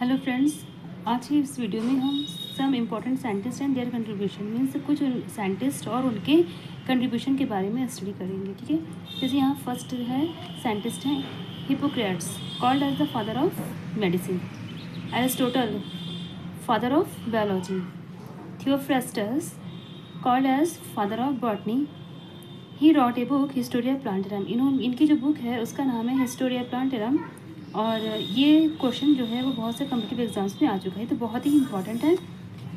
Hello friends, आज की इस वीडियो में हम some important scientist and their contribution means कुछ साइंटिस्ट और उनके कंट्रीब्यूशन के बारे में स्टडी करेंगे। ठीक है, जैसे यहाँ फर्स्ट है साइंटिस्ट हैं Hippocrates, called as the father of medicine, Aristotle father of biology, Theophrastus called as father of botany, he wrote a book Historia Plantarum. इनकी जो बुक है उसका नाम है हिस्टोरिया प्लांटेरम, और ये क्वेश्चन जो है वो बहुत से कम्पिटिटिव एग्जाम्स में आ चुका है, तो बहुत ही इंपॉर्टेंट है।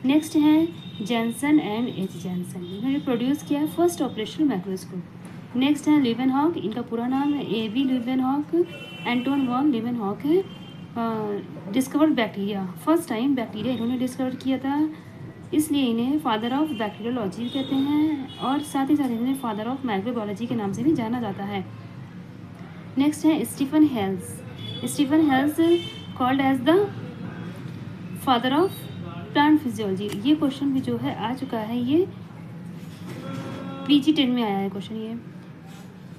नेक्स्ट है जैनसन एंड एच जैनसन, इन्होंने प्रोड्यूस किया है फर्स्ट ऑपरेशनल माइक्रोस्कोप। नेक्स्ट है लीवेनहॉक, इनका पूरा नाम है A.B. Leeuwenhoek, Anton von Leeuwenhoek है। Discovered bacteria, first time bacteria इन्होंने डिस्कवर किया था, इसलिए इन्हें फादर ऑफ बैक्टीरियोलॉजी कहते हैं, और साथ ही साथ इन्हें फादर ऑफ माइक्रोबायोलॉजी के नाम से भी जाना जाता है। नेक्स्ट है Stephen Hales called as the father of plant physiology. ये क्वेश्चन भी जो है आ चुका है, ये PG 10 में आया है क्वेश्चन ये।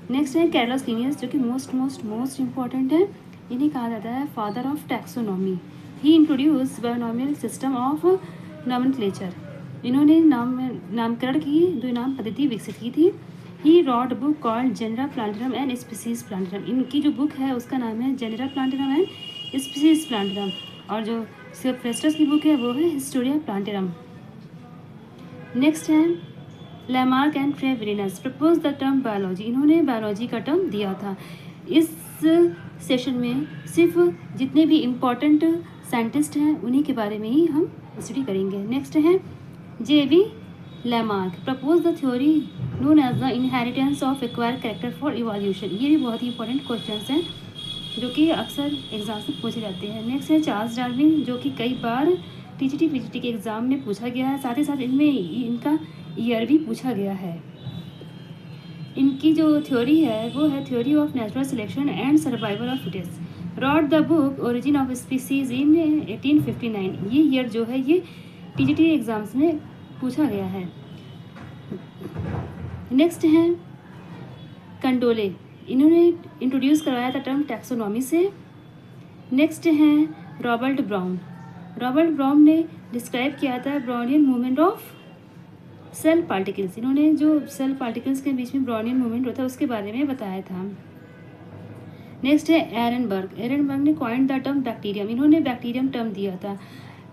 नेक्स्ट है कैरलस लिनियस, जो कि मोस्ट इम्पॉर्टेंट है, इन्हें कहा जाता है father of taxonomy. He introduce binomial system of nomenclature, इन्होंने नामकरण की द्विनाम पद्धति विकसित की थी। He wrote book called genera plantarum and species plantarum, इनकी जो बुक है उसका नाम है genera plantarum and species plantarum, और जो थियोफ्रास्टस की बुक है वो है हिस्टोरिया प्लांटेरम। नेक्स्ट है Lamarck and Treviranus propose the term biology, इन्होंने बायोलॉजी का टर्म दिया था। इस सेशन में सिर्फ जितने भी इम्पोर्टेंट साइंटिस्ट हैं उन्हीं के बारे में ही हम स्टडी करेंगे। नेक्स्ट है J.B. Lamarck propose the theory known as the inheritance of acquired character for evolution, ये भी बहुत ही इंपॉर्टेंट क्वेश्चंस हैं जो कि अक्सर एग्जाम में पूछे जाते हैं। नेक्स्ट है चार्ल्स डार्विन, जो कि कई बार TGT PGT के एग्ज़ाम में पूछा गया है, साथ ही साथ इनमें इनका ईयर भी पूछा गया है। इनकी जो थ्योरी है वो है theory of natural selection and survival of fittest, wrote the book origin of species in 1859, ये ईयर जो है ये TGT एग्ज़ाम्स में पूछा गया है। नेक्स्ट है कंडोले, इन्होंने इंट्रोड्यूस करवाया था टर्म टैक्सोनॉमी से। नेक्स्ट है रॉबर्ट ब्राउन ने डिस्क्राइब किया था Brownian movement of cell particles, इन्होंने जो सेल पार्टिकल्स के बीच में ब्राउनियन मूवमेंट होता है उसके बारे में बताया था। नेक्स्ट है एरनबर्ग ने कॉइंड द टर्म बैक्टीरियम, इन्होंने बैक्टीरियम टर्म दिया था।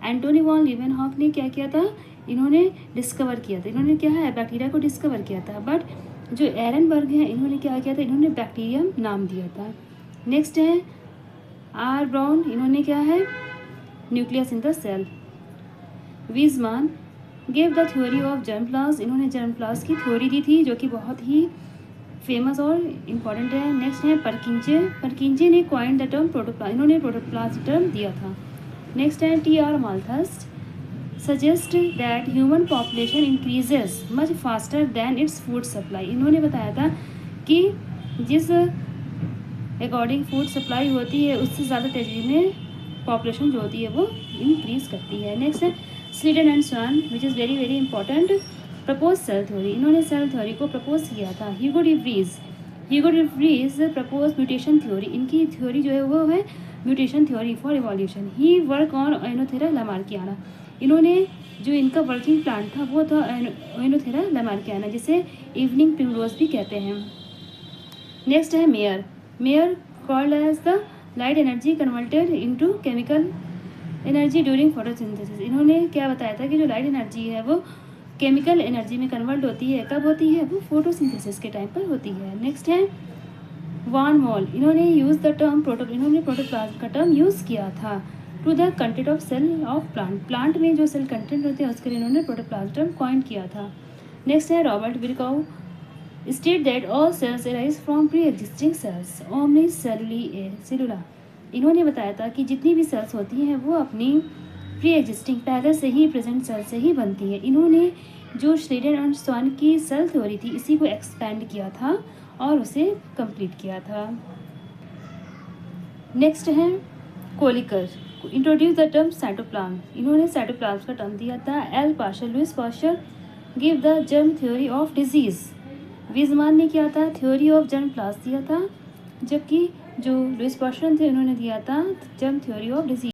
एंटोनी वॉन लीवेनहॉक ने क्या किया था, इन्होंने डिस्कवर किया था, इन्होंने क्या है बैक्टीरिया को डिस्कवर किया था, बट जो एरनबर्ग है इन्होंने क्या किया था, इन्होंने बैक्टीरियम नाम दिया था। नेक्स्ट है आर ब्राउन, इन्होंने क्या है nucleus in the cell. Weismann gave the theory of germplasm, इन्होंने जर्मप्लाज्म की थ्योरी दी थी जो कि बहुत ही फेमस और इम्पॉर्टेंट है। नेक्स्ट है परकिंजे ने कॉइंड द टर्म प्रोटोप्लाज्म, इन्होंने प्रोटोप्लाज्म टर्म दिया था। नेक्स्ट है T.R. Malthus suggest that human population increases much faster than its food supply, इन्होंने बताया था कि जिस अकॉर्डिंग फूड सप्लाई होती है उससे ज़्यादा तेज़ी में पॉपुलेशन जो होती है वो इंक्रीज करती है। नेक्स्ट है Schleiden and Schwann, which is very important, propose cell theory, इन्होंने सेल थ्योरी को प्रपोज किया था। Hugo de Vries propose mutation theory, इनकी थ्योरी जो है वो है mutation theory for evolution. He work on Oenothera lamarckiana, इन्होंने जो इनका वर्किंग प्लान था वो था ओइनोथेरा लामार्कियाना, जिसे इवनिंग प्रिमरोज भी कहते हैं। नेक्स्ट है Mayer called as the light energy converted into chemical energy during photosynthesis, इन्होंने क्या बताया था कि जो लाइट एनर्जी है वो केमिकल एनर्जी में कन्वर्ट होती है, कब होती है, वो फोटोसिंथेसिस के टाइम पर होती है। नेक्स्ट है वॉन मॉल, इन्होंने यूज़ द टर्म इन्होंने प्रोटोप्लाज्म का टर्म यूज़ किया था to the content of cell of plant में जो सेल कंटेंट होते हैं उसके लिए इन्होंने प्रोटोप्लाज्म टर्म कॉइन किया था। नेक्स्ट है Robert Virchow state that all cells arise from pre existing cells omni cellula, इन्होंने बताया था कि जितनी भी सेल्स होती हैं वो अपनी प्री एग्जिस्टिंग पहले से ही प्रेजेंट सेल से ही बनती है। इन्होंने जो श्रीडन एंड स्वान की सेल थ्योरी थी इसी को एक्सपैंड किया था और उसे कंप्लीट किया था। नेक्स्ट है Kolliker introduce the term cytoplasm, इन्होंने साइटोप्लाज्म का टर्म दिया था। Louis Pasteur give the germ theory of disease, Weismann ने किया था थ्योरी ऑफ जर्म प्लाज्म दिया था, जबकि जो लुइस पास्चर थे उन्होंने दिया था जर्म थ्योरी ऑफ डिजीज।